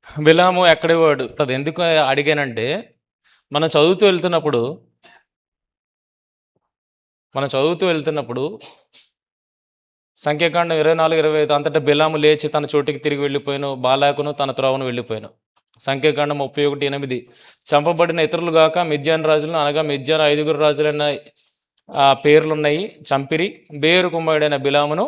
బిలాము ఎక్కడి వాడు? అది ఎందుకు అడిగానంటే మనం చదువుతూ వెళ్తున్నప్పుడు మనం చదువుతూ వెళ్తున్నప్పుడు సంఖ్యాకాండం 24, 25 అంతటా బిలాము లేచి తన చోటికి తిరిగి వెళ్ళిపోయాను, బాలాకును తన త్రోవను వెళ్ళిపోయాను. సంఖ్యాకాండం 31:8 చంపబడిన ఇతరులు గాక మిద్యాన్ రాజులను, అనగా మిద్యాన్ 5 రాజులైన పేర్లున్నాయి, చంపిరి. బేరు కుమారుడైన బిలామును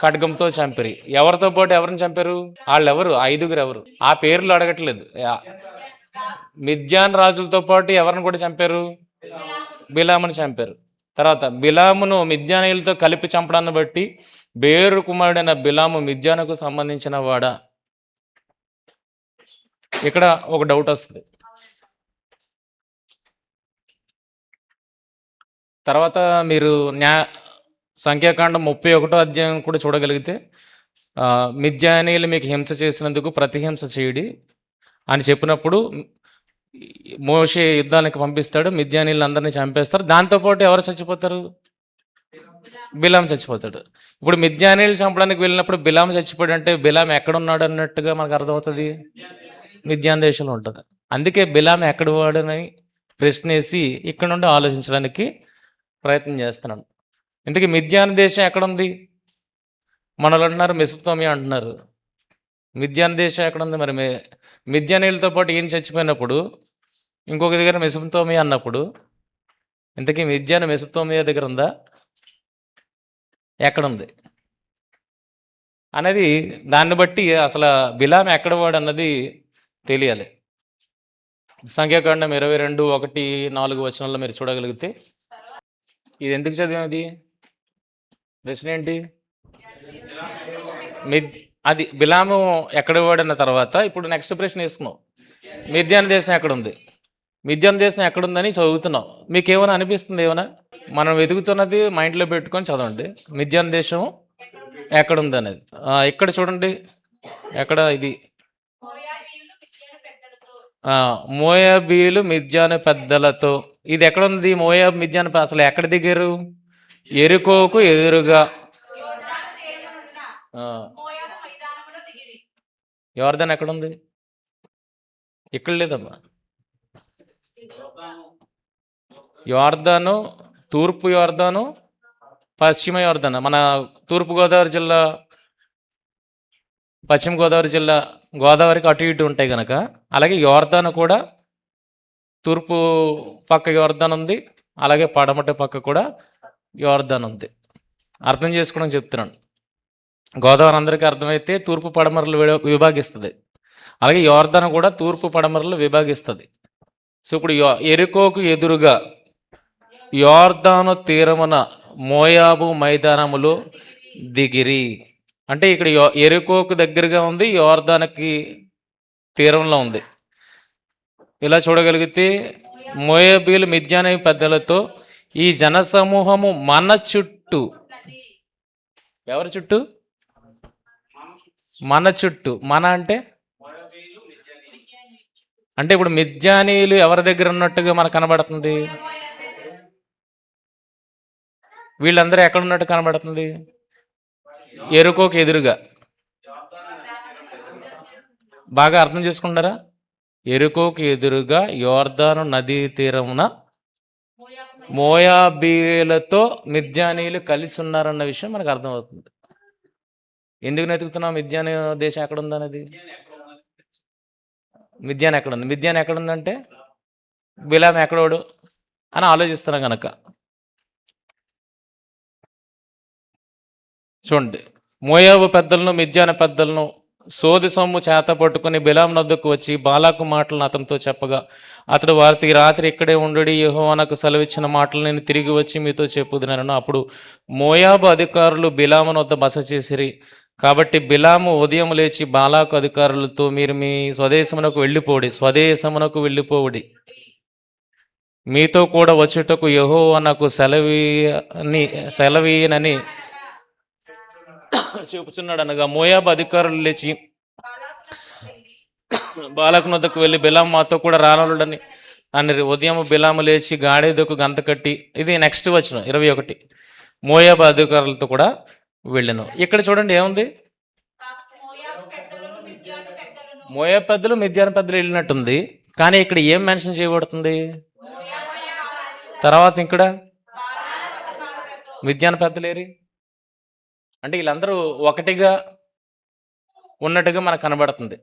ఖడ్గంతో చంపిరి. ఎవరితో పాటు ఎవరిని చంపారు? వాళ్ళెవరు? 5 ఎవరు? ఆ పేర్లు అడగట్లేదు. మిద్యాన్ రాజులతో పాటు ఎవరిని కూడా చంపారు? బిలామును చంపారు. తర్వాత బిలామును మిద్యానీయులతో కలిపి చంపడాన్ని బట్టి బేరు కుమారుడైన బిలాము మిద్యానుకు సంబంధించిన వాడా? ఇక్కడ ఒక డౌట్ వస్తుంది. తర్వాత మీరు సంఖ్యాకాండం 31 అధ్యాయం కూడా చూడగలిగితే మిద్యానీయులు మీకు హింస చేసినందుకు ప్రతిహింస చేయడి అని చెప్పినప్పుడు మోషే యుద్ధానికి పంపిస్తాడు, మిద్యానీయులు అందరినీ చంపేస్తారు. దాంతోపాటు ఎవరు చచ్చిపోతారు? బిలాం చచ్చిపోతాడు. ఇప్పుడు మిద్యానీయులు చంపడానికి వెళ్ళినప్పుడు బిలాం చచ్చిపోయాడు అంటే బిలాం ఎక్కడున్నాడు అన్నట్టుగా మనకు అర్థమవుతుంది, మిద్యాన్ దేశంలో ఉంటుంది. అందుకే బిలాం ఎక్కడ వాడని ప్రశ్నేసి ఇక్కడ నుండి ఆలోచించడానికి ప్రయత్నం చేస్తున్నాను. ఇంతకీ మిద్యాన్ దేశం ఎక్కడుంది? మనలో అంటున్నారు మెసొపొతామియా అంటున్నారు. మిద్యాన్ దేశం ఎక్కడుంది? మరి మిద్యానీయులతో పాటు ఈయన చచ్చిపోయినప్పుడు ఇంకొక దగ్గర మెసొపొతామియా అన్నప్పుడు ఇంతకీ మిద్యాన్ మెసొపొతామియా దగ్గర ఉందా, ఎక్కడుంది అనేది దాన్ని బట్టి అసలు బిలాం ఎక్కడ వాడు అన్నది తెలియాలి. సంఖ్యాకాండం 22:1-4 వచనంలో మీరు చూడగలిగితే ఇది ఎందుకు చదివేది? ప్రశ్న ఏంటి? అది బిలాము ఎక్కడ వాడన్న తర్వాత ఇప్పుడు నెక్స్ట్ ప్రశ్న వేసుకున్నాం, మిద్యాన్ దేశం ఎక్కడుంది? మిద్యాన్ దేశం ఎక్కడుందని చదువుతున్నాం. మీకు ఏమైనా అనిపిస్తుంది? ఏమైనా మనం వెతుకుతున్నది మైండ్లో పెట్టుకొని చదవండి. మిద్యాన్ దేశం ఎక్కడుంది అనేది ఇక్కడ చూడండి. ఎక్కడ ఇది? మోయాబీలు మిద్యాను పెద్దలతో. ఇది ఎక్కడుంది? మోయాబ్ మిద్యాను అసలు ఎక్కడ దిగారు? ఎరుకోకు ఎదురుగా. యోర్దాను ఎక్కడుంది? ఇక్కడ లేదమ్మా. యోర్దాను తూర్పు యోర్దాను, పశ్చిమ యోర్దాను. మన తూర్పుగోదావరి జిల్లా, పశ్చిమ గోదావరి జిల్లా, గోదావరికి అటు ఇటు ఉంటాయి కనుక, అలాగే యోర్దాను కూడా తూర్పు పక్క యోర్దాను ఉంది, అలాగే పడమటి పక్క కూడా యోర్దాను ఉంది. అర్థం చేసుకోవడం చెప్తున్నాను. గోదావరి అందరికీ అర్థమైతే తూర్పు పడమరలు విభాగిస్తుంది, అలాగే యోర్దాను కూడా తూర్పు పడమరలు విభాగిస్తుంది. సో ఇప్పుడు ఎరుకోకు ఎదురుగా యోర్దాను తీరమున మోయాబు మైదానములో దిగిరి అంటే ఇక్కడ ఎరుకోకు దగ్గరగా ఉంది, యోర్దానికి తీరంలో ఉంది. ఇలా చూడగలిగితే మోయాబీలు మిద్యానీ పెద్దలతో ఈ జనసమూహము మన చుట్టూ. ఎవరి చుట్టూ? మన చుట్టూ. మన అంటే ఇప్పుడు మిద్యానీయులు ఎవరి దగ్గర ఉన్నట్టుగా మనకు కనబడుతుంది? వీళ్ళందరూ ఎక్కడ ఉన్నట్టు కనబడుతుంది? ఎరుకోకు ఎదురుగా. బాగా అర్థం చేసుకుంటారా? ఎరుకోకు ఎదురుగా యోర్దాను నదీ తీరమున మోయాబీలతో మిద్యానీయులు కలిసి ఉన్నారన్న విషయం మనకు అర్థమవుతుంది. ఎందుకు వెతుకుతున్నాం మిద్యాని దేశం ఎక్కడుంది అనేది? మిద్యాన్ ఎక్కడుంది? మిద్యాన్ ఎక్కడుందంటే బిలాం ఎక్కడోడు అని ఆలోచిస్తున్నాం కనుక. చూడండి, మోయాబు పెద్దలను మిద్యాన పెద్దలను సోది సొమ్ము చేత పట్టుకుని బిలాం నద్దకు వచ్చి బాలాకు మాటలను అతనితో చెప్పగా అతడు వారికి రాత్రి ఇక్కడే ఉండి యెహోవా నాకు సెలవిచ్చిన మాటలు నేను తిరిగి వచ్చి మీతో చెప్పుదునను. అప్పుడు మోయాబు అధికారులు బిలాము వద్ద బస చేసిరి. కాబట్టి బిలాము ఉదయం లేచి బాలాకు అధికారులతో మీరు మీ స్వదేశమునకు వెళ్ళిపోవుడి, మీతో కూడా వచ్చుటకు యెహోవా నాకు సెలవీయనని చూపుచున్నాడు అనగా మోయాబు అధికారులు లేచి బాలాకు నొద్దకు వెళ్ళి బిలాము మాతో కూడా రానలుడని అని ఉదయం బిలాము లేచి గాడిదకు గంత కట్టి. ఇది నెక్స్ట్ వచనం 21. మోయాబు అధికారులతో కూడా వెళ్ళాను. ఇక్కడ చూడండి ఏముంది? మోయాబు పెద్దలు మిద్యాను పెద్దలు వెళ్ళినట్టుంది, కానీ ఇక్కడ ఏం మెన్షన్ చేయబడుతుంది? తర్వాత ఇక్కడ మిద్యాను పెద్దలేరి అంటే వీళ్ళందరూ ఒకటిగా ఉన్నట్టుగా మనకు కనబడుతుంది,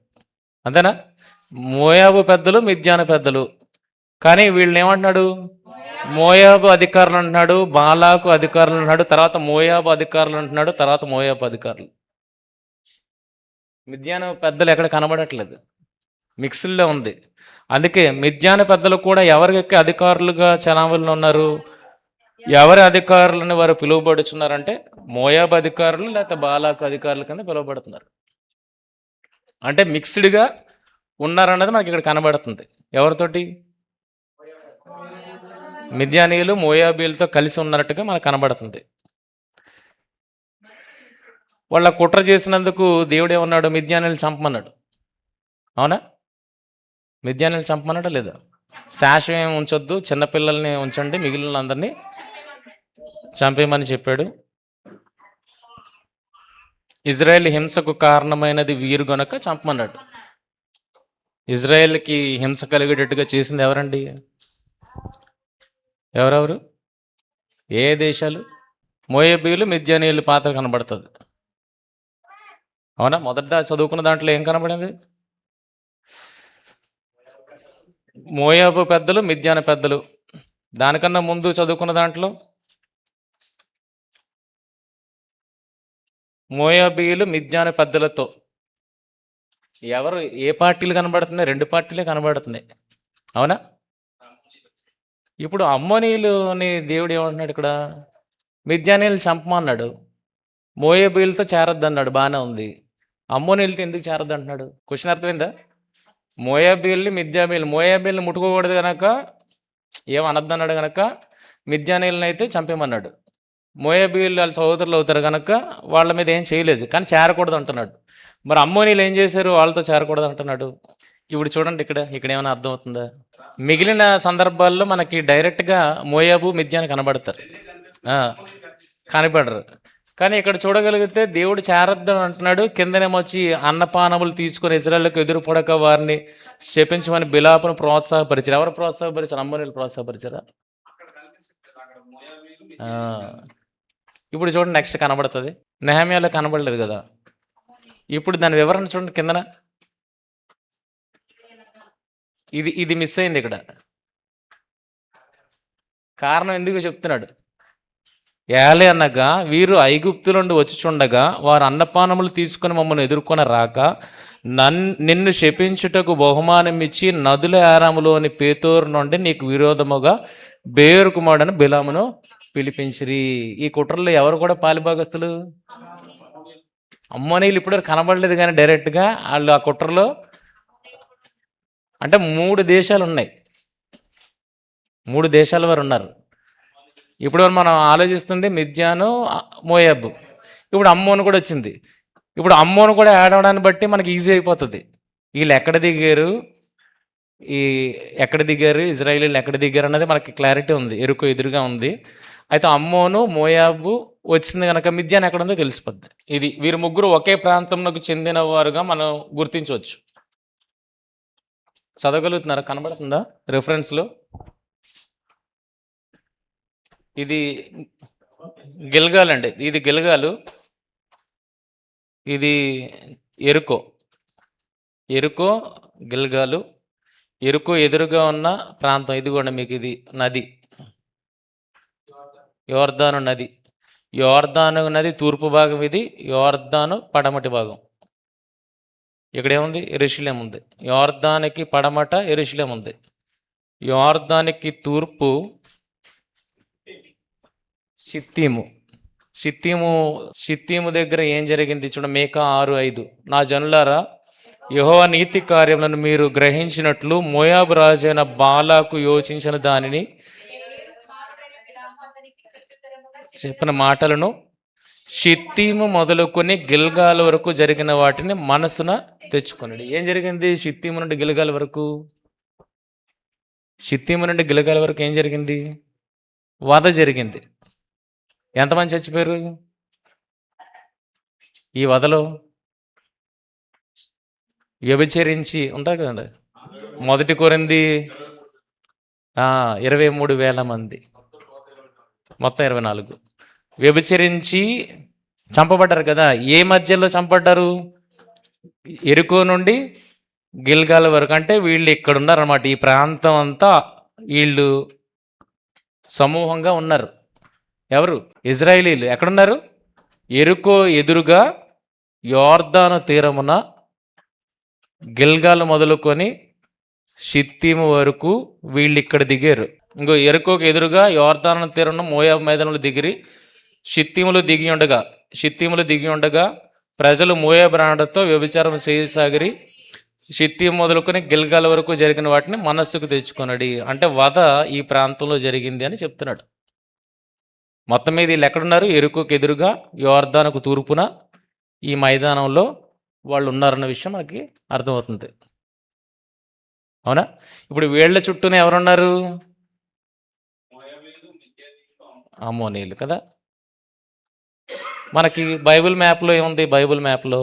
అంతేనా? మోయాబు పెద్దలు మిద్యాను పెద్దలు, కానీ వీళ్ళని ఏమంటున్నాడు? మోయాబు అధికారులు అంటున్నాడు, బాలాకు అధికారులు అంటున్నాడు, తర్వాత మోయాబు అధికారులు అంటున్నాడు, తర్వాత మోయాబు అధికారులు. మిద్యాను పెద్దలు ఎక్కడ కనబడట్లేదు, మిక్స్డ్లో ఉంది. అందుకే మిద్యాను పెద్దలు కూడా ఎవరికి అధికారులుగా చలామణిలో ఉన్నారు? ఎవరి అధికారులని వారు పిలువబడుచున్నారంటే మోయాబు అధికారులు లేకపోతే బాలాకు అధికారుల కింద పిలువబడుతున్నారు. అంటే మిక్స్డ్గా ఉన్నారన్నది మనకి ఇక్కడ కనబడుతుంది. ఎవరితోటి? మిద్యానీయులు మోయాబీలతో కలిసి ఉన్నట్టుగా మనకు కనబడుతుంది. వాళ్ళ కుట్ర చేసినందుకు దేవుడు ఏమన్నాడు? మిద్యానీయులు చంపమన్నాడు, అవునా? మిద్యానీయులు చంపమన్నాడా లేదా? శాశ్వం ఏమి ఉంచొద్దు, చిన్నపిల్లల్ని ఉంచండి, మిగిలిన అందరినీ చంపేయమని చెప్పాడు. ఇజ్రాయెల్ హింసకు కారణమైనది వీరు గనక చంపమన్నాడు. ఇజ్రాయెల్కి హింస కలిగేటట్టుగా చేసింది ఎవరండి? ఎవరెవరు? ఏ దేశాలు? మోయాబీయులు మిద్యానీయులు పాత్ర కనబడుతుంది, అవునా? మొదట చదువుకున్న దాంట్లో ఏం కనబడింది? మోయాబు పెద్దలు మిద్యాన పెద్దలు. దానికన్నా ముందు చదువుకున్న దాంట్లో మోయాబీయులు మిద్యాన పెద్దలతో ఎవరు, ఏ పార్టీలు కనబడుతున్నాయి? రెండు పార్టీలే కనబడుతున్నాయి, అవునా? ఇప్పుడు అమ్మోనీయులని దేవుడు ఏమంటున్నాడు ఇక్కడ? మిద్యానీయులు చంపమన్నాడు, మోయాబీయులతో చేరద్దు అన్నాడు, బాగానే ఉంది. అమ్మోనీయులతో ఎందుకు చేరద్దు అంటున్నాడు? క్వశ్చన్ అర్థమైందా? మోయాబీయుల్ని మోయాబీయుల్ని ముట్టుకోకూడదు కనుక ఏమనద్దు అన్నాడు కనుక మిద్యానీయులను అయితే చంపేమన్నాడు. మోయాబీయులు వాళ్ళ సహోదరులు అవుతారు కనుక వాళ్ళ మీద ఏం చేయలేదు, కానీ చేరకూడదు అంటున్నాడు. మరి అమ్మోనీయులు ఏం చేశారు? వాళ్ళతో చేరకూడదు అంటున్నాడు. ఇప్పుడు చూడండి, ఇక్కడ ఏమైనా అర్థమవుతుందా? మిగిలిన సందర్భాల్లో మనకి డైరెక్ట్గా మోయాబు మిద్యాని కనబడతారు, కనబడరు. కానీ ఇక్కడ చూడగలిగితే దేవుడు చేరద్దని అంటున్నాడు, కిందనేమొచ్చి అన్నపానములు తీసుకొని ఇజ్రాయేలుకు ఎదురుపడక వారిని శపించమని బిలాపును ప్రోత్సాహపరిచారు. ఎవరు ప్రోత్సాహపరిచారు? అమ్మోనీయులు ప్రోత్సాహపరిచారా? ఇప్పుడు చూడండి, నెక్స్ట్ కనబడుతుంది. నెహమ్యాలో కనబడలేదు కదా. ఇప్పుడు దాని వివరణ చూడండి కిందన. ఇది మిస్ అయింది ఇక్కడ. కారణం ఎందుకు చెప్తున్నాడు? ఏలే అనగా వీరు ఐగుప్తు నుండి వచ్చిచుండగా వారు అన్నపానములు తీసుకుని మమ్మల్ని ఎదుర్కొని రాక నిన్ను శపించుటకు బహుమానం ఇచ్చి నదుల ఆరాములోని పేతోరు నుండి నీకు విరోధముగా బేరు కుమారుడని బిలామును పిలిపించిరి. ఈ కుట్రలో ఎవరు కూడా పాలిభాగస్తులు? అమ్మోనీయులు ఇప్పుడు కనబడలేదు, కానీ డైరెక్ట్గా వాళ్ళు ఆ కుట్రలో అంటే 3 దేశాలు ఉన్నాయి, 3 దేశాల వారు ఉన్నారు. ఇప్పుడు మనం ఆలోచిస్తుంది మిద్యాను, మోయాబు, ఇప్పుడు అమ్మోను కూడా వచ్చింది. ఇప్పుడు అమ్మోను కూడా యాడ్ అవడాన్ని బట్టి మనకి ఈజీ అయిపోతుంది. వీళ్ళు ఎక్కడ దిగారు, ఇజ్రాయేలీలు ఎక్కడ దిగారు అన్నది మనకి క్లారిటీ ఉంది, ఎదురుగా ఉంది. అయితే అమ్మోను మోయాబు వచ్చింది కనుక మిద్యాన్ ఎక్కడ ఉందో తెలిసిపోద్ది. ఇది వీరు ముగ్గురు ఒకే ప్రాంతంలోకి చెందిన వారుగా మనం గుర్తించవచ్చు. చదవగలుగుతున్నారా? కనబడుతుందా రెఫరెన్స్లో? ఇది గిల్గాల్ అండి, ఇది గిల్గాలు, ఇది ఎరుకో గిల్గాలు. ఎరుకో ఎదురుగా ఉన్న ప్రాంతం ఇదిగోండి, మీకు ఇది నది, యోర్దాను నది. యోర్దాను నది తూర్పు భాగం, ఇది యోర్దాను పడమటి భాగం. ఇక్కడేముంది? యెరూషలేము ఉంది. యోర్దానికి పడమట యెరూషలేము ఉంది. యోర్దానికి తూర్పు షిత్తీము దగ్గర ఏం జరిగింది చూడ. మేకా 6:5, నా జనులారా, యెహోవా నీతి కార్యములను మీరు గ్రహించినట్లు మోయాబు రాజైన బాలాకు యోచించిన దానిని చెప్పిన మాటలను షిత్తీము మొదలుకొని గిల్గాల్ వరకు జరిగిన వాటిని మనసున తెచ్చుకున్నాడు. ఏం జరిగింది? షిత్తీము నుండి గిల్గాల్ వరకు ఏం జరిగింది? వధ జరిగింది. ఎంతమంది చచ్చిపోయారు ఈ వధలో? వ్యభిచరించి ఉంటాయి కదండి. మొదటి కొరింది 23,000 మంది, మొత్తం 24 వ్యభిచరించి చంపబడ్డారు కదా. ఏ మధ్యలో చంపబడ్డారు? ఎరుకో నుండి గిల్గాల వరకు. అంటే వీళ్ళు ఇక్కడ ఉన్నారన్నమాట. ఈ ప్రాంతం అంతా వీళ్ళు సమూహంగా ఉన్నారు. ఎవరు? ఇజ్రాయేలీలు. ఎక్కడున్నారు? ఎరుకో ఎదురుగా యోర్దాను తీరమున గిల్గాలు మొదలుకొని షిత్తీము వరకు వీళ్ళు ఇక్కడ దిగారు. ఇంకో ఎరుకోకు ఎదురుగా యోర్దాను తీరమున మోయాబు మైదానంలో దిగిరి షిత్తీములో దిగి ఉండగా ప్రజలు మోయాబు రాణతో వ్యభిచారం చేయసాగిరి. షిత్తీము మొదలుకొని గిల్గాల వరకు జరిగిన వాటిని మనస్సుకు తెచ్చుకొనడి. అంటే వధ ఈ ప్రాంతంలో జరిగింది అని చెప్తున్నాడు. మొత్తం మీద వీళ్ళు ఎక్కడున్నారు? ఎరుకోకు ఎదురుగా యోర్దానుకు తూర్పున ఈ మైదానంలో వాళ్ళు ఉన్నారన్న విషయం మనకి అర్థమవుతుంది. అవునా? ఇప్పుడు వీళ్ళ చుట్టూనే ఎవరున్నారు? అమ్మోనీయులు కదా. మనకి బైబిల్ మ్యాప్లో ఏముంది? బైబిల్ మ్యాప్లో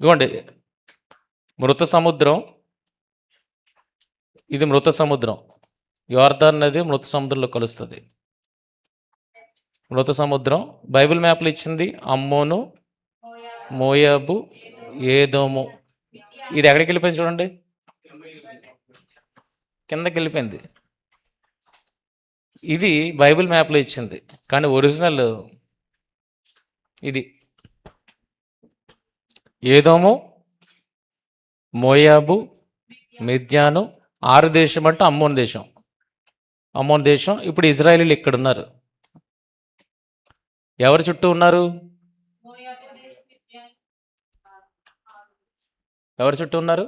ఇదిగోండి, మృత సముద్రం. ఇది మృత సముద్రం. యోర్దాన్ నది మృత సముద్రంలో కలుస్తుంది. మృత సముద్రం బైబిల్ మ్యాప్లో ఇచ్చింది అమ్మోను, మోయాబు, ఏదోము. ఇది ఎక్కడికి వెళ్ళిపోయింది చూడండి, కిందకి వెళ్ళిపోయింది. ఇది బైబిల్ మ్యాప్లో ఇచ్చింది, కానీ ఒరిజినల్ ఇది ఏదోము, మోయాబు, మిద్యాను. 6 దేశం అంటే అమ్మోన్ దేశం. ఇప్పుడు ఇజ్రాయేలీలు ఇక్కడ ఉన్నారు. ఎవరి చుట్టూ ఉన్నారు? ఎవరి చుట్టూ ఉన్నారు?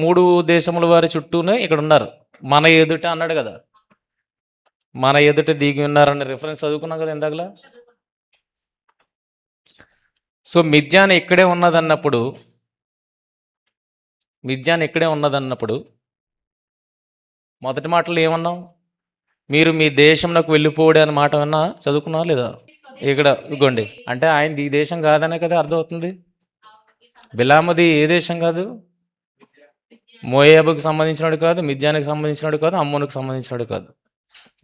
మూడు దేశముల వారి చుట్టూనే ఇక్కడ ఉన్నారు. మన ఎదుట అన్నాడు కదా, మన ఎదుట దిగి ఉన్నారన్న రిఫరెన్స్ చదువుకున్నాం కదా ఇందాకలా. సో మిద్యాన్ ఇక్కడే ఉన్నదన్నప్పుడు మొదటి మాటలు ఏమన్నాం? మీరు మీ దేశంలోకి వెళ్ళిపోవడే అన్న మాట అన్నా చదువుకున్నా లేదా? ఇక్కడ ఇగోండి, అంటే ఆయన ఈ దేశం కాదనే కదా అర్థమవుతుంది. బిలాముది ఏ దేశం కాదు? మోయాబుకి సంబంధించినడు కాదు, మిద్యానికి సంబంధించినడు కాదు, అమ్మోనుకు సంబంధించినడు కాదు.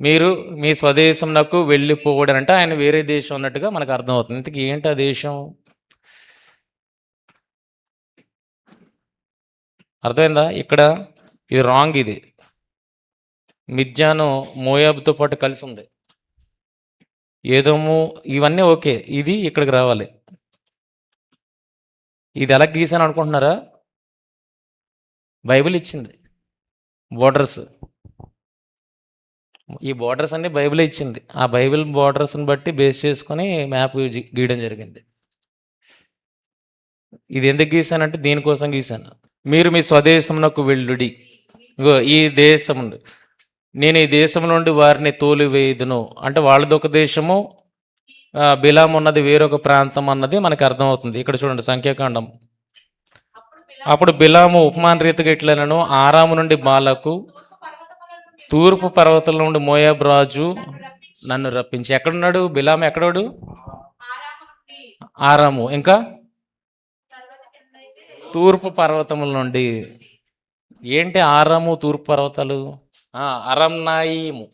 మీరు మీ స్వదేశంలోకి వెళ్ళిపోవడం అంటే ఆయన వేరే దేశం అన్నట్టుగా మనకు అర్థమవుతుంది. ఇంతకీ ఏంటి ఆ దేశం? అర్థమైందా? ఇక్కడ ఇది రాంగ్. ఇది మిద్యాను మోయాబుతో పాటు కలిసి ఉంది. ఏదోము ఇవన్నీ ఓకే, ఇది ఇక్కడికి రావాలి. ఇది ఎలా గీసాను అనుకుంటున్నారా? బైబిల్ ఇచ్చింది బోర్డర్స్. ఈ బోర్డర్స్ అన్ని బైబిల్ ఇచ్చింది. ఆ బైబిల్ బోర్డర్స్ని బట్టి బేస్ చేసుకొని మ్యాప్ గీయడం జరిగింది. ఇది ఎందుకు గీసానంటే దీనికోసం గీసాను. మీరు మీ స్వదేశమునకు వెళ్ళుడి. ఈ దేశం, నేను ఈ దేశం నుండి వారిని తోలివేయుదును. అంటే వాళ్ళది ఒక దేశము, బిలాం ఉన్నది వేరొక ప్రాంతం అన్నది మనకు అర్థమవుతుంది. ఇక్కడ చూడండి, సంఖ్యాకాండం. అప్పుడు బిలాము ఉపమాన రీతిగా ఇట్లనను, ఆరాము నుండి బాలకు, తూర్పు పర్వతాల నుండి మోయాబు రాజు నన్ను రప్పించి. ఎక్కడున్నాడు బిలాము? ఎక్కడాడు? ఆరాము. ఇంకా తూర్పు పర్వతముల నుండి. ఏంటి ఆరాము, తూర్పు పర్వతాలు? అరంనాయిము.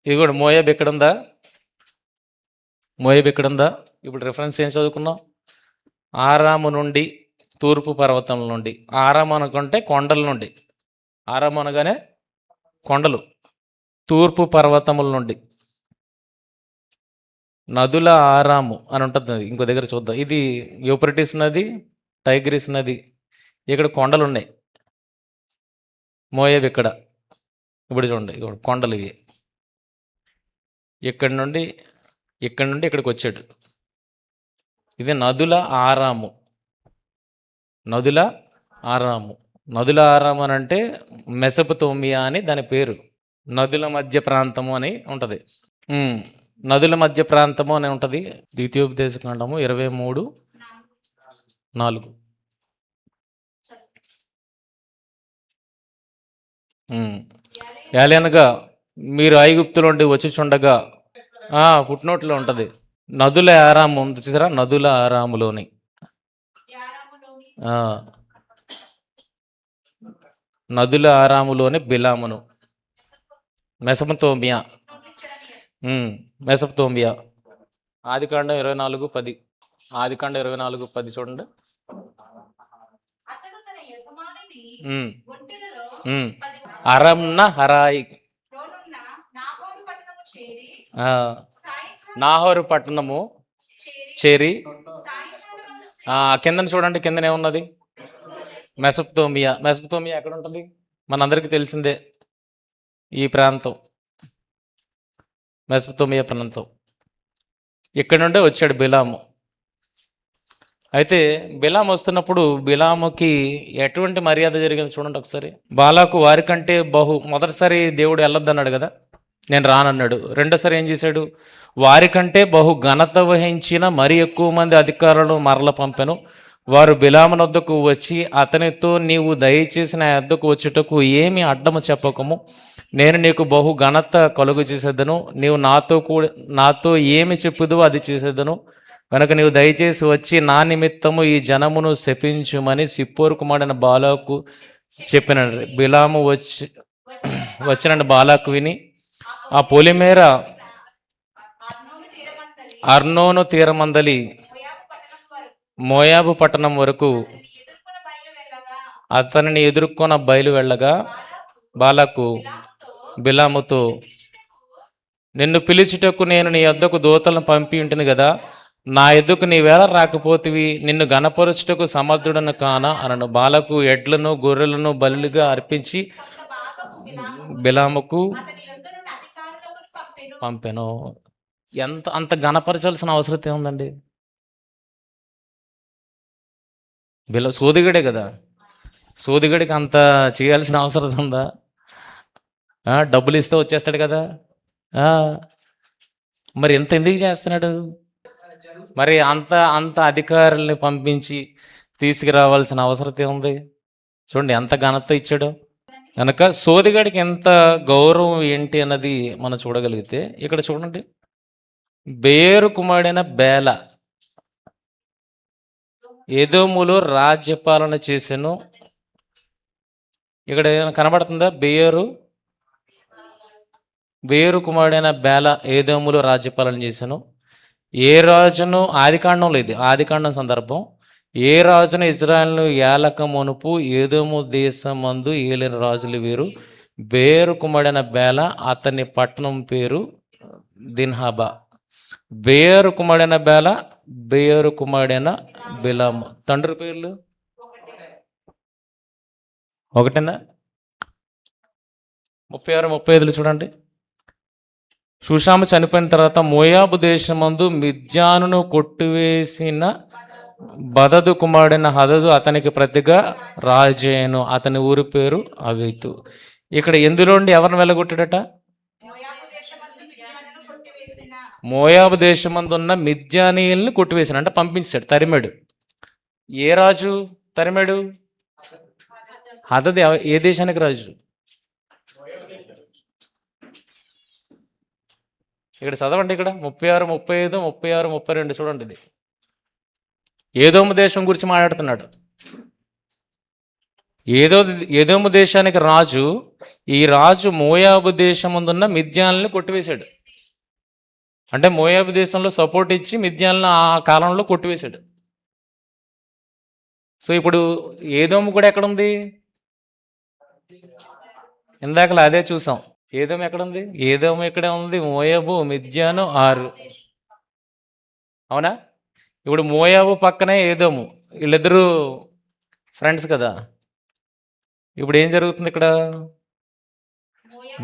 ఇది కూడా మోయాబు ఎక్కడుందా? ఇప్పుడు రిఫరెన్స్ ఏం చదువుకున్నాం? ఆరాము నుండి, తూర్పు పర్వతం నుండి. ఆరాము అనుకుంటే కొండల నుండి, ఆరాము అనగానే కొండలు. తూర్పు పర్వతముల నుండి నదుల ఆరాము అని ఉంటుంది. ఇంకో దగ్గర చూద్దాం. ఇది యూఫ్రటీస్ నది, టైగ్రిస్ నది. ఇక్కడ కొండలు ఉన్నాయి. మోయాబు ఇక్కడ. ఇప్పుడు చూడండి, ఇక్కడ కొండలు ఇవి. ఇక్కడి నుండి ఇక్కడికి వచ్చాడు. ఇది నదుల ఆరాము. నదుల ఆరాము అని అంటే మెసపతోమియా అని దాని పేరు. నదుల మధ్య ప్రాంతము అని ఉంటుంది. నదుల మధ్య ప్రాంతము అని ఉంటుంది. ద్వితీయోపదేశకాండము 23:4. ఏలయనగా మీరు ఐగుప్తులో నుండి వచ్చి చుండగా, ఫుట్నోట్లో ఉంటుంది. నదుల ఆరాము ఉంది చూసారా, నదుల ఆరాములోని. ఆ, నదుల ఆరాములోని బిలామును. మెసపతోమియా. మెసపతోమియా. ఆదికాండం 24:10. ఆదికాండం 24:10 చూడండి. అరంన హరాయి. నాహోరు పట్టణము చేరి, కిందన చూడండి, కిందన ఏమున్నది? మెసపతోమియా. మెసపతోమియా ఎక్కడ ఉంటుంది? మనందరికీ తెలిసిందే ఈ ప్రాంతం, మెసపతోమియా ప్రాంతం. ఇక్కడ నుండే వచ్చాడు బిలాము. అయితే బిలాము వస్తున్నప్పుడు బిలాముకి ఎటువంటి మర్యాద జరిగింది చూడండి ఒకసారి. బాలాకు వారికంటే మొదటిసారి దేవుడు వెళ్ళొద్దన్నాడు కదా, నేను రానన్నాడు. రెండోసారి ఏం చేశాడు? వారికంటే ఘనత వహించిన మరి ఎక్కువ మంది అధికారులను మరల పంపెను. వారు బిలాము వద్దకు వచ్చి అతనితో, నీవు దయచేసి నా వద్దకు వచ్చుటకు ఏమి అడ్డము చెప్పకము, నేను నీకు ఘనత కలుగు చేసేదను. నీవు నాతో ఏమి చెప్పుదో అది చేసేదను. కనుక నీవు దయచేసి వచ్చి నా నిమిత్తము ఈ జనమును శపించుమని సిప్పోరు కుమారుడైన బాలాకు చెప్పినాడు. బిలాము వచ్చిన బాలాకు విని ఆ పొలిమేర అర్నోను తీరమందలి మోయాబు పట్టణం వరకు అతనిని ఎదుర్కొన్న బయలు వెళ్ళగా బాలాకు బిలాముతో, నిన్ను పిలుచుటకు నేను నీ యొద్దకు దూతలను పంపి ఉంటుంది కదా, నా ఎద్దుకు నీవేళ రాకపోతివి, నిన్ను గణపరచుటకు సమర్థుడను కానా అనను. బాలకు ఎడ్లను గొర్రెలను బలులుగా అర్పించి బిలాముకు పంపెను. అంత గణపరచాల్సిన అవసరం ఏముందండి? సోదిగడే కదా, సోదిగడికి అంత చేయాల్సిన అవసరం ఉందా? డబ్బులు ఇస్తే వచ్చేస్తాడు కదా. మరి ఎంత ఎందుకు చేస్తున్నాడు? మరి అంత అధికారుల్ని పంపించి తీసుకురావాల్సిన అవసరం ఉంది? చూడండి ఎంత ఘనత ఇచ్చాడు. కనుక సోదిగాడికి ఎంత గౌరవం ఏంటి అన్నది మనం చూడగలిగితే ఇక్కడ చూడండి. బేరు కుమారుడైన బేల ఎదోములో రాజ్యపాలన చేసెను. ఇక్కడ కనబడుతుందా? బేరు కుమారుడైన బేల ఏదోములో రాజ్యపాలన చేశాను. ఏ రాజును, ఆదికాండంలో ఇది ఆదికాండం సందర్భం, ఏ రాజును ఇజ్రాయెల్ను ఏలక మునుపు ఏదోము దేశమందు ఏలిన రాజులు వీరు. బేరు కుమారుడైన బేల, అతని పట్టణం పేరు దిన్హాబా. బేరు కుమారుడైన బేల, బేరు కుమారుడైన బిలాము. తండ్రి పేర్లు ఒకటేనా? 36-35 చూడండి. షూషాము చనిపోయిన తర్వాత మోయాబు దేశమందు మిద్యానును కొట్టివేసిన బదదు కుమారుడైన హదదు అతనికి ప్రతిగా రాజయ్యను. అతని ఊరి పేరు అవీతు. ఇక్కడ ఎందులోండి ఎవరిని వెళ్ళగొట్టాడట? మోయాబు దేశమందు ఉన్న మిద్యానీయుల్ని కొట్టివేసాడు, అంటే పంపించాడు, తరిమాడు. ఏ రాజు తరిమాడు? హదదు. ఏ దేశానికి రాజు? ఇక్కడ చదవండి, ఇక్కడ 36, 35, 36, 32 చూడండి. ఇది ఏదోము దేశం గురించి మాట్లాడుతున్నాడు. ఏదోము దేశానికి రాజు, ఈ రాజు మోయాబు దేశముందున్న మిద్యాన్ని కొట్టివేశాడు. అంటే మోయాబు దేశంలో సపోర్ట్ ఇచ్చి మిద్యాలను ఆ కాలంలో కొట్టివేశాడు. సో ఇప్పుడు ఏదోము కూడా ఎక్కడుంది? ఇందాకలా అదే చూసాం. ఏదోము ఎక్కడుంది? ఏదోము ఎక్కడే ఉంది? మోయాబు, మిద్యాను 6. అవునా? ఇప్పుడు మోయాబు పక్కనే ఏదోము, వీళ్ళిద్దరూ ఫ్రెండ్స్ కదా. ఇప్పుడు ఏం జరుగుతుంది ఇక్కడ?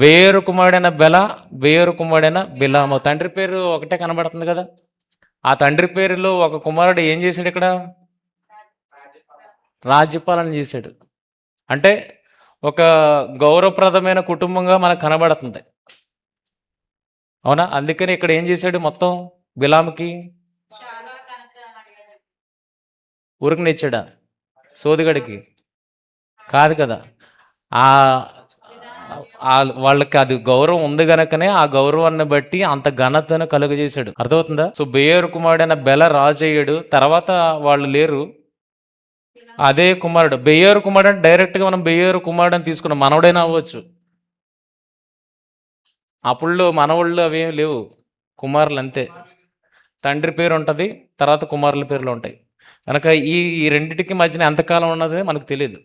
బేరు కుమారుడైన బెల, బేరు కుమారుడైన బిలాము. తండ్రి పేరు ఒకటే కనబడుతుంది కదా. ఆ తండ్రి పేరులో ఒక కుమారుడు ఏం చేశాడు? ఇక్కడ రాజ్యపాలన చేశాడు. అంటే ఒక గౌరవప్రదమైన కుటుంబంగా మనకు కనబడుతుంది. అవునా? అందుకని ఇక్కడ ఏం చేశాడు? మొత్తం బిలాముకి ఊరికనిచ్చాడా? సోదిగడికి కాదు కదా. ఆ వాళ్ళకి అది గౌరవం ఉంది గనకనే ఆ గౌరవాన్ని బట్టి అంత ఘనతను కలుగజేశాడు. అర్థమవుతుందా? సో బెయోరు కుమారుడైన బెల రాజు అయ్యాడు. తర్వాత వాళ్ళు లేరు. అదే కుమారుడు బెయోరు కుమారుడు అంటే డైరెక్ట్గా మనం బెయోరు కుమారుడు అని తీసుకున్నాం. మనవడైనా అవ్వచ్చు. అప్పుడులో మనవాళ్ళు అవేం లేవు, కుమారులు అంతే. తండ్రి పేరు ఉంటుంది, తర్వాత కుమారుల పేర్లు ఉంటాయి. కనుక ఈ ఈ రెండిటికి మధ్యన ఎంతకాలం ఉన్నది మనకు తెలియదు.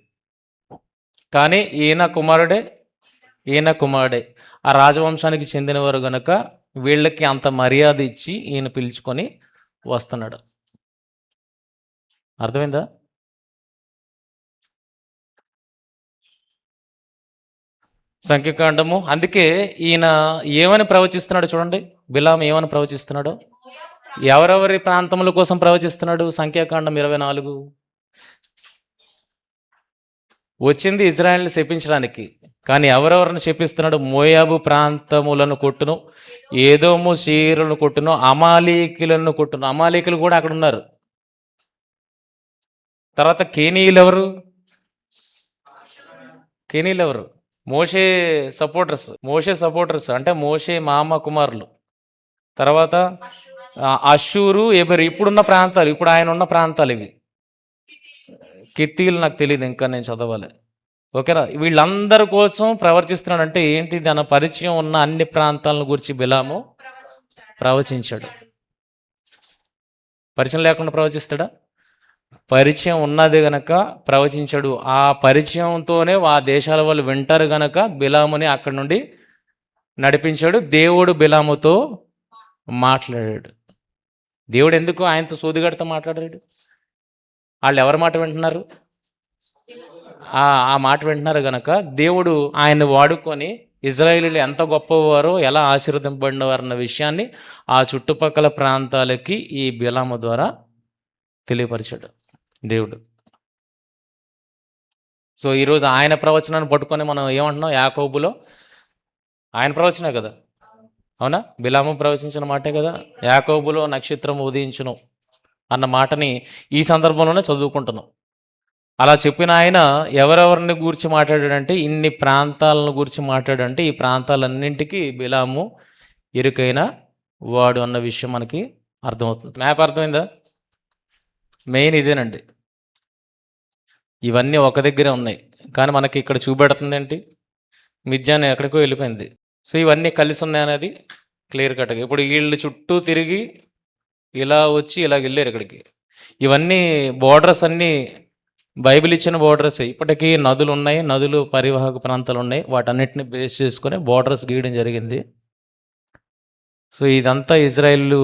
కానీ ఈయన కుమారుడే ఆ రాజవంశానికి చెందినవారు గనక వీళ్ళకి అంత మర్యాద ఇచ్చి ఈయన పిలుచుకొని వస్తున్నాడు. అర్థమైందా? సంఖ్యాకాండము. అందుకే ఈయన ఏమని ప్రవచిస్తున్నాడు చూడండి. బిలాం ఏమని ప్రవచిస్తున్నాడు, ఎవరెవరి ప్రాంతముల కోసం ప్రవచిస్తున్నాడు. సంఖ్యాకాండం 24 వచ్చింది ఇజ్రాయెల్ని శపించడానికి. కానీ ఎవరెవరిని శపిస్తున్నాడు? మోయాబు ప్రాంతములను కొట్టును, ఏదోము శీరులను కొట్టును, అమాలీకులను కొట్టును. అమాలీకులు కూడా అక్కడ ఉన్నారు. తర్వాత కేనీయులు ఎవరు? కేనీయులు ఎవరు? మోషే సపోర్టర్స్ అంటే మోషే మామ కుమారులు. తర్వాత అషూరు, ఎబెరు, ఇప్పుడున్న ప్రాంతాలు, ఇప్పుడు ఆయన ఉన్న ప్రాంతాలు ఇవి. కిత్తీలు నాకు తెలియదు, ఇంకా నేను చదవాలి. ఓకేనా? వీళ్ళందరి కోసం ప్రవర్తిస్తున్నాడంటే ఏంటి? దాని పరిచయం ఉన్న అన్ని ప్రాంతాలను గురించి బిలాము ప్రవచించాడు. పరిచయం లేకుండా ప్రవచిస్తాడా? పరిచయం ఉన్నది గనక ప్రవచించాడు. ఆ పరిచయంతోనే ఆ దేశాల వాళ్ళు వింటారు గనక బిలాముని అక్కడి నుండి నడిపించాడు. దేవుడు బిలాముతో మాట్లాడాడు. దేవుడు ఎందుకు ఆయనతో సోదిగాడితో మాట్లాడాడు? వాళ్ళు ఎవరి మాట వింటున్నారు? ఆ మాట వింటున్నారు గనక దేవుడు ఆయన్ని వాడుకొని ఇజ్రాయేలీలు ఎంత గొప్పవారో, ఎలా ఆశీర్వదింపబడినవారు అన్న విషయాన్ని ఆ చుట్టుపక్కల ప్రాంతాలకి ఈ బిలాము ద్వారా తెలియపరిచాడు దేవుడు. సో ఈరోజు ఆయన ప్రవచనాన్ని పట్టుకొని మనం ఏమంటున్నాం? యాకోబులో ఆయన ప్రవచనే కదా, అవునా? బిలాము ప్రవచించిన మాటే కదా. యాకోబులో నక్షత్రం ఉదయించును అన్న మాటని ఈ సందర్భంలోనే చదువుకుంటున్నాం. అలా చెప్పిన ఆయన ఎవరెవరిని గూర్చి మాట్లాడాడంటే ఇన్ని ప్రాంతాలను గూర్చి మాట్లాడంటే ఈ ప్రాంతాలన్నింటికి బిలాము ఇరుకైన వాడు అన్న విషయం మనకి అర్థమవుతుంది. మ్యాప్ అర్థమైందా? మెయిన్ ఇదేనండి. ఇవన్నీ ఒక దగ్గరే ఉన్నాయి, కానీ మనకి ఇక్కడ చూపెడుతుంది ఏంటి? మిద్యాను ఎక్కడికో వెళ్ళిపోయింది. సో ఇవన్నీ కలిసి ఉన్నాయనేది క్లియర్ కట్గా. ఇప్పుడు వీళ్ళు చుట్టూ తిరిగి ఇలా వచ్చి ఇలా వెళ్ళారు ఇక్కడికి. ఇవన్నీ బోర్డర్స్ అన్నీ బైబిల్ ఇచ్చిన బోర్డర్స్. ఇప్పటికీ నదులు ఉన్నాయి, నదులు పరివాహక ప్రాంతాలు ఉన్నాయి. వాటన్నిటిని బేస్ చేసుకొని బోర్డర్స్ గీయడం జరిగింది. సో ఇదంతా ఇజ్రాయిల్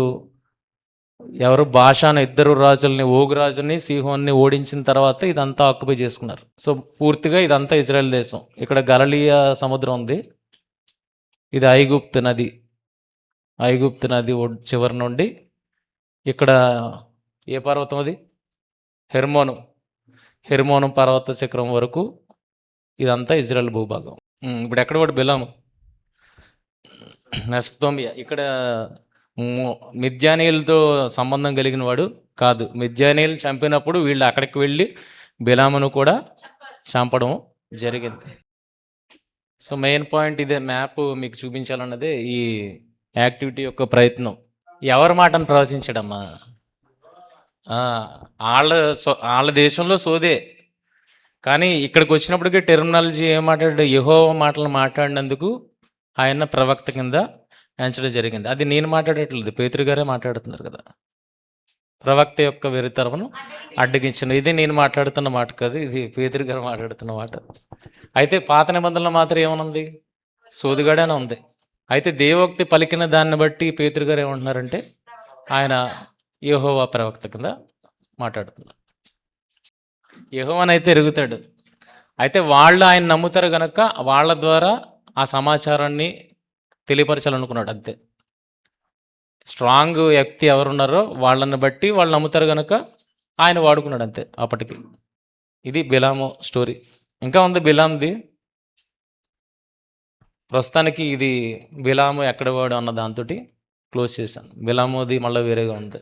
ఎవరు బాషాను ఇద్దరు రాజుల్ని, ఓగు రాజుని, సీహోన్ని ఓడించిన తర్వాత ఇదంతా ఆక్యుపై చేసుకున్నారు. సో పూర్తిగా ఇదంతా ఇజ్రాయెల్ దేశం. ఇక్కడ గలిలయ సముద్రం ఉంది, ఇది ఐగుప్తు నది. ఐగుప్తు నది చివరి నుండి ఇక్కడ ఏ పర్వతం అది? హెర్మోను పర్వత శిఖరం వరకు ఇదంతా ఇజ్రాయెల్ భూభాగం. ఇప్పుడు ఎక్కడ వాడు? బిలాము, మెసొపొతామియా. ఇక్కడ మిద్యానీయులతో సంబంధం కలిగిన వాడు కాదు. మిద్యానీయులు చంపినప్పుడు వీళ్ళు అక్కడికి వెళ్ళి బిలామును కూడా చంపడం జరిగింది. సో మెయిన్ పాయింట్ ఇదే. మ్యాప్ మీకు చూపించాలన్నదే ఈ యాక్టివిటీ యొక్క ప్రయత్నం. ఎవరి మాటను ప్రవచించాడమ్మా? వాళ్ళ దేశంలో సోదే. కానీ ఇక్కడికి వచ్చినప్పటికీ టెర్మినాలజీ ఏం మాట్లాడాడు? యెహోవా మాటలు మాట్లాడినందుకు ఆయన ప్రవక్త కింద ఎంచడం జరిగింది. అది నేను మాట్లాడట్లేదు, పేతురు గారే మాట్లాడుతున్నారు కదా. ప్రవక్త యొక్క వెరితరమును అడ్డగించిన, ఇది నేను మాట్లాడుతున్న మాట కాదు, ఇది పేతురు గారు మాట్లాడుతున్న మాట. అయితే పాత నిబంధనలో మాత్రం ఏమనుంది? సోదిగాడనే ఉంది. అయితే దేవోక్తి పలికిన దాన్ని బట్టి పేతురు గారు ఏమంటున్నారంటే ఆయన యెహోవా ప్రవక్త కింద మాట్లాడుతున్నారు. యెహోవానైతే ఎరుగుతాడు. అయితే వాళ్ళు ఆయన నమ్ముతారు గనక వాళ్ళ ద్వారా ఆ సమాచారాన్ని తెలియపరచాలనుకున్నాడు అంతే. స్ట్రాంగ్ వ్యక్తి ఎవరున్నారో వాళ్ళని బట్టి వాళ్ళు నమ్ముతారు కనుక ఆయన వాడుకున్నాడు అంతే అప్పటికి. ఇది బిలాము స్టోరీ. ఇంకా ఉంది బిలాంది. ప్రస్తుతానికి ఇది బిలాము ఎక్కడ వాడు అన్న దాంతో క్లోజ్ చేశాను. బిలాముది మళ్ళీ వేరేగా ఉంది.